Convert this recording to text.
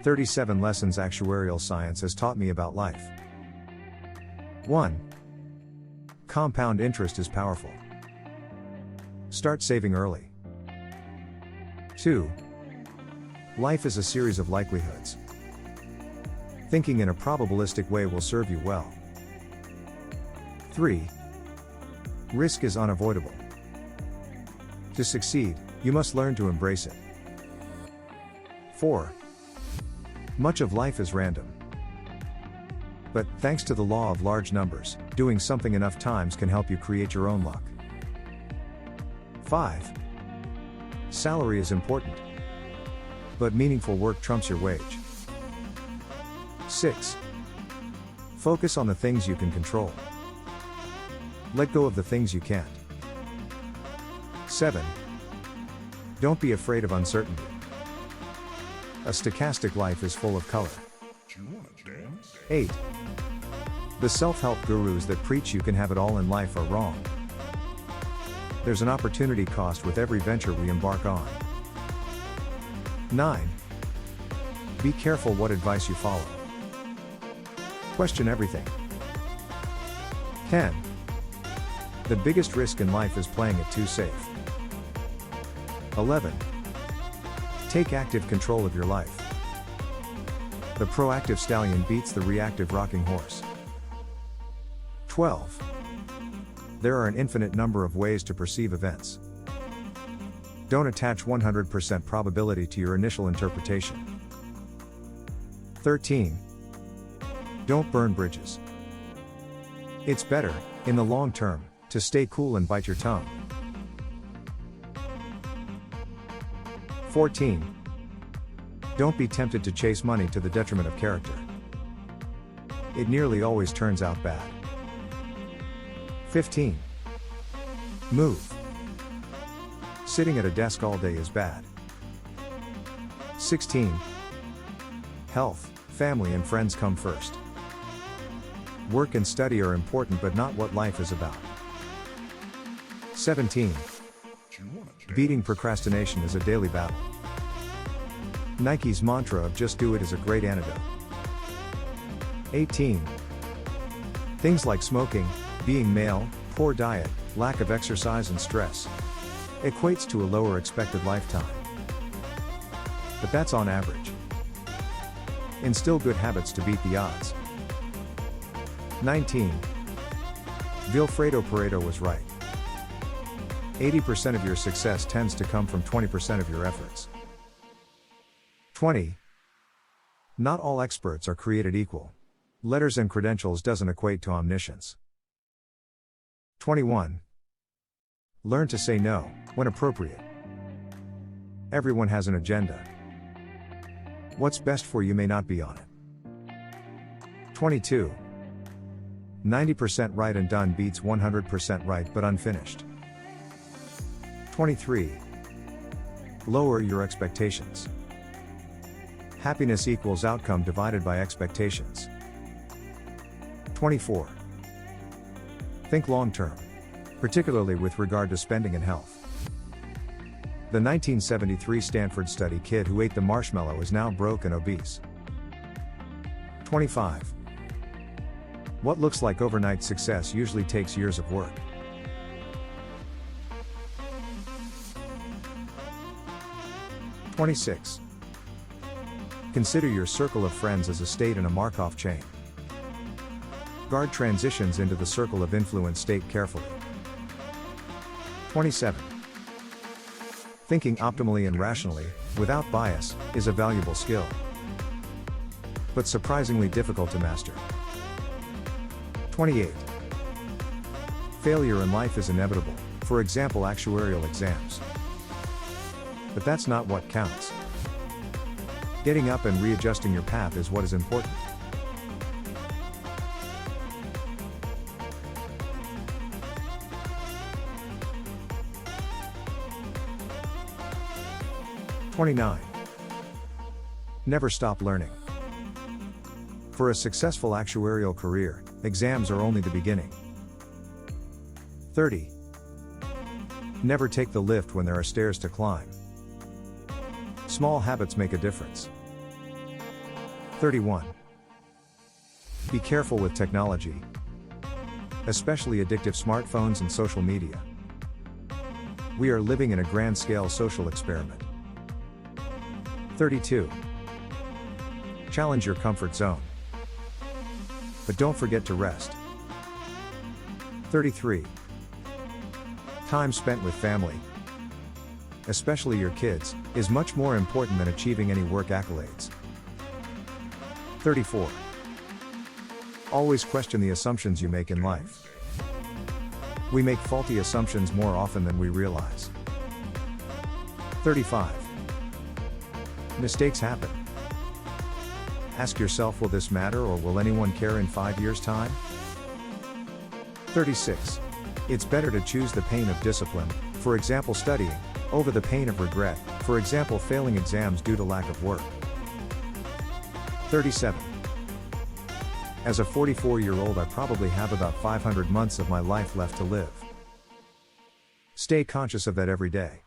37 lessons actuarial science has taught me about life. 1. Compound interest is powerful. Start saving early. 2. Life is a series of likelihoods. Thinking in a probabilistic way will serve you well. 3. Risk is unavoidable. To succeed, you must learn to embrace it. 4. Much of life is random. But, thanks to the law of large numbers, doing something enough times can help you create your own luck. 5. Salary is important. But meaningful work trumps your wage. 6. Focus on the things you can control. Let go of the things you can't. 7. Don't be afraid of uncertainty. A stochastic life is full of color. 8. The self-help gurus that preach you can have it all in life are wrong. There's an opportunity cost with every venture we embark on. 9. Be careful what advice you follow. Question everything. 10. The biggest risk in life is playing it too safe. 11. Take active control of your life. The proactive stallion beats the reactive rocking horse. 12. There are an infinite number of ways to perceive events. Don't attach 100% probability to your initial interpretation. 13. Don't burn bridges. It's better, in the long term, to stay cool and bite your tongue. 14. Don't be tempted to chase money to the detriment of character. It nearly always turns out bad. 15. Move. Sitting at a desk all day is bad. 16. Health, family and friends come first. Work and study are important but not what life is about. 17. Beating procrastination is a daily battle. Nike's mantra of just do it is a great antidote. 18. Things like smoking, being male, poor diet, lack of exercise and stress equates to a lower expected lifetime. But that's on average. Instill good habits to beat the odds. 19. Vilfredo Pareto was right. 80% of your success tends to come from 20% of your efforts. 20. Not all experts are created equal. Letters and credentials doesn't equate to omniscience. 21. Learn to say no, when appropriate. Everyone has an agenda. What's best for you may not be on it. 22. 90% right and done beats 100% right but unfinished. 23. Lower your expectations. Happiness equals outcome divided by expectations. 24. Think long term, particularly with regard to spending and health. The 1973 Stanford study kid who ate the marshmallow is now broke and obese. 25. What looks like overnight success usually takes years of work. 26. Consider your circle of friends as a state in a Markov chain. Guard transitions into the circle of influence state carefully. 27. Thinking optimally and rationally, without bias, is a valuable skill, but surprisingly difficult to master. 28. Failure in life is inevitable, for example actuarial exams. But that's not what counts. Getting up and readjusting your path is what is important. 29. Never stop learning. For a successful actuarial career, exams are only the beginning. 30. Never take the lift when there are stairs to climb. Small habits make a difference. 31. Be careful with technology, especially addictive smartphones and social media. We are living in a grand-scale social experiment. 32. Challenge your comfort zone, but don't forget to rest. 33. Time spent with family, especially your kids, is much more important than achieving any work accolades. 34. Always question the assumptions you make in life. We make faulty assumptions more often than we realize. 35. Mistakes happen. Ask yourself, will this matter, or will anyone care in 5 years' time? 36. It's better to choose the pain of discipline, for example studying, over the pain of regret, for example failing exams due to lack of work. 37. As a 44-year-old, I probably have about 500 months of my life left to live. Stay conscious of that every day.